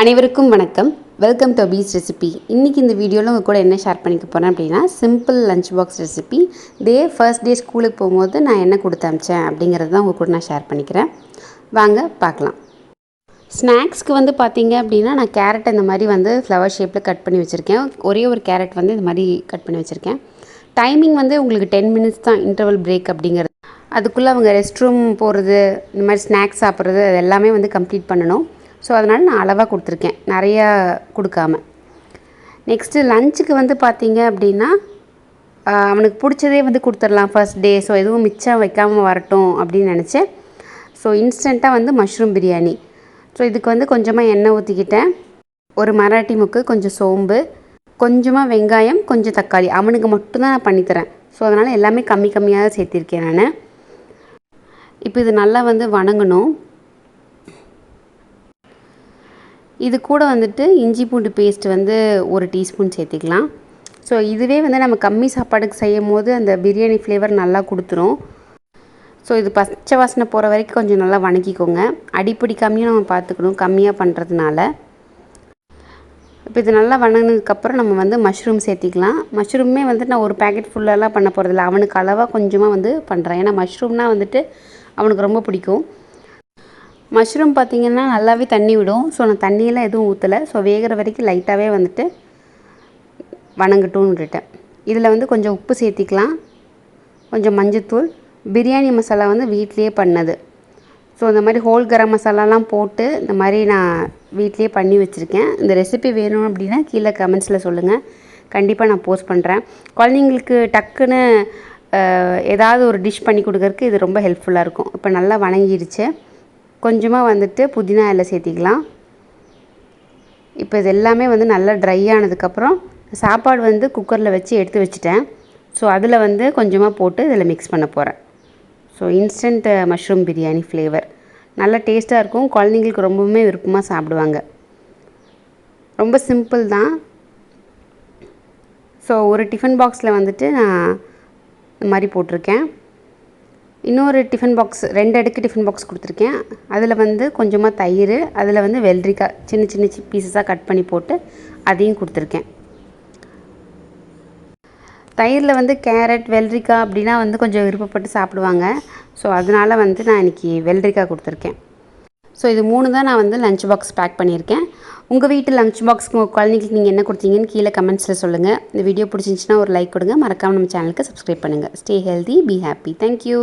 அனைவருக்கும் வணக்கம். Welcome to peas recipe. இன்றைக்கி இந்த வீடியோவில் உங்கள் கூட என்ன ஷேர் பண்ணிக்க போகிறேன் அப்படின்னா, simple lunch box recipe. First day ஸ்கூலுக்கு போகும்போது நான் என்ன கொடுத்து அமிச்சேன் அப்படிங்கிறது தான் உங்கள் கூட நான் ஷேர் பண்ணிக்கிறேன். வாங்க பார்க்கலாம். ஸ்நாக்ஸ்க்கு வந்து பார்த்தீங்க அப்படின்னா, நான் கேரட் இந்த மாதிரி வந்து ஃப்ளவர் ஷேப்பில் கட் பண்ணி வச்சுருக்கேன். ஒரே ஒரு கேரட் வந்து இது மாதிரி கட் பண்ணி வச்சுருக்கேன். டைமிங் வந்து உங்களுக்கு 10 மினிட்ஸ் தான் இன்டர்வல் பிரேக் அப்படிங்கிறது. அதுக்குள்ளே அவங்க ரெஸ்ட் ரூம் போகிறது, இந்த மாதிரி ஸ்நாக்ஸ் சாப்பிட்றது, அது எல்லாமே வந்து கம்ப்ளீட் பண்ணணும். ஸோ அதனால் நான் அளவாக கொடுத்துருக்கேன், நிறையா கொடுக்காம. நெக்ஸ்ட்டு லஞ்சுக்கு வந்து பார்த்திங்க அப்படின்னா, அவனுக்கு பிடிச்சதே வந்து கொடுத்துடலாம் ஃபர்ஸ்ட் டே. ஸோ எதுவும் மிச்சம் வைக்காமல் வரட்டும் அப்படின்னு நினச்சேன். ஸோ இன்ஸ்டண்ட்டாக வந்து மஷ்ரூம் பிரியாணி. ஸோ இதுக்கு வந்து கொஞ்சமாக எண்ணெய் ஊற்றிக்கிட்டேன். ஒரு மராட்டி முக்கு, கொஞ்சம் சோம்பு, கொஞ்சமாக வெங்காயம், கொஞ்சம் தக்காளி. அவனுக்கு மட்டும்தான் நான் பண்ணித்தரேன். ஸோ அதனால் எல்லாமே கம்மி கம்மியாக தான் சேர்த்திருக்கேன் நான். இப்போ இது நல்லா வந்து வணங்கணும். இது கூட வந்துட்டு இஞ்சி பூண்டு பேஸ்ட் வந்து 1 டீஸ்பூன் சேர்த்திக்கலாம். ஸோ இதுவே வந்து நம்ம கம்மி சாப்பாடுக்கு செய்யும் போது அந்த பிரியாணி ஃப்ளேவர் நல்லா கொடுத்துரும். ஸோ இது பச்சை வாசனை போகிற வரைக்கும் கொஞ்சம் நல்லா வணக்கிக்கோங்க. அடிப்பிடிக்காமையும் நம்ம பார்த்துக்கணும், கம்மியாக பண்ணுறதுனால. இப்போ இது நல்லா வணங்கினதுக்கப்புறம் நம்ம வந்து மஷ்ரூம் சேர்த்திக்கலாம். மஷ்ரூமே வந்து நான் ஒரு பேக்கெட் ஃபுல்லெல்லாம் பண்ண போகிறதில்ல, அவனுக்கு அளவாக கொஞ்சமாக வந்து பண்ணுறேன். ஏன்னா மஷ்ரூம்னால் வந்துட்டு அவனுக்கு ரொம்ப பிடிக்கும். மஷ்ரூம் பார்த்திங்கன்னா நல்லாவே தண்ணி விடும். ஸோ நான் தண்ணியெல்லாம் எதுவும் ஊற்றலை. ஸோ வேகிற வரைக்கும் லைட்டாகவே வந்துட்டு வணங்கட்டும்னு விட்டுட்டேன். இதில் வந்து கொஞ்சம் உப்பு சேர்த்திக்கலாம், கொஞ்சம் மஞ்சத்தூள். பிரியாணி மசாலா வந்து வீட்லேயே பண்ணது. ஸோ இந்த மாதிரி ஹோல் கரம் மசாலாலாம் போட்டு இந்த மாதிரி நான் வீட்லேயே பண்ணி வச்சுருக்கேன். இந்த ரெசிபி வேணும் அப்படின்னா கீழே கமெண்ட்ஸில் சொல்லுங்கள், கண்டிப்பாக நான் போஸ்ட் பண்ணுறேன். குழந்தைங்களுக்கு டக்குன்னு ஏதாவது ஒரு டிஷ் பண்ணி கொடுக்கறதுக்கு இது ரொம்ப ஹெல்ப்ஃபுல்லாக இருக்கும். இப்போ நல்லா வணங்கிடுச்சு. கொஞ்சமாக வந்துட்டு புதினா இலை சேர்த்திக்கலாம். இப்போ இது எல்லாமே வந்து நல்லா ட்ரை ஆனதுக்கப்புறம் சாப்பாடு வந்து குக்கரில் வச்சு எடுத்து வச்சுட்டேன். ஸோ அதில் வந்து கொஞ்சமாக போட்டு இதில் மிக்ஸ் பண்ண போகிறேன். So instant mushroom biryani flavour நல்லா டேஸ்ட்டாக இருக்கும். குழந்தைங்களுக்கு ரொம்பவுமே விருப்பமாக சாப்பிடுவாங்க. ரொம்ப சிம்பிள் தான். ஸோ ஒரு டிஃபன் பாக்ஸில் வந்துட்டு நான் இந்த மாதிரி போட்டிருக்கேன். இன்னொரு டிஃபன் பாக்ஸ், 2 அடுக்கு டிஃபன் பாக்ஸ் கொடுத்துருக்கேன். அதில் வந்து கொஞ்சமாக தயிர், அதில் வந்து வெள்ளரிக்காய் சின்ன சின்ன பீசஸாக கட் பண்ணி போட்டு அதையும் கொடுத்துருக்கேன். தயிரில் வந்து கேரட், வெள்ளரிக்காய் அப்படின்னா வந்து கொஞ்சம் விருப்பப்பட்டு சாப்பிடுவாங்க. ஸோ அதனால் வந்து நான் இன்றைக்கி வெள்ளரிக்காய் கொடுத்துருக்கேன். ஸோ இது 3 தான் நான் வந்து லஞ்ச் பாக்ஸ் பேக் பண்ணியிருக்கேன். உங்கள் வீட்டு லஞ்ச் பாக்ஸ்க்கு உங்கள் குழந்தைங்களுக்கு நீங்கள் என்ன கொடுத்தீங்கன்னு கீழே கமெண்ட்ஸில் சொல்லுங்கள். இந்த வீடியோ பிடிச்சிருந்துச்சின்னா ஒரு லைக் கொடுங்க. மறக்காமல் நம்ம சேனலுக்கு சப்ஸ்கிரைப் பண்ணுங்கள். Stay healthy, be happy. Thank you.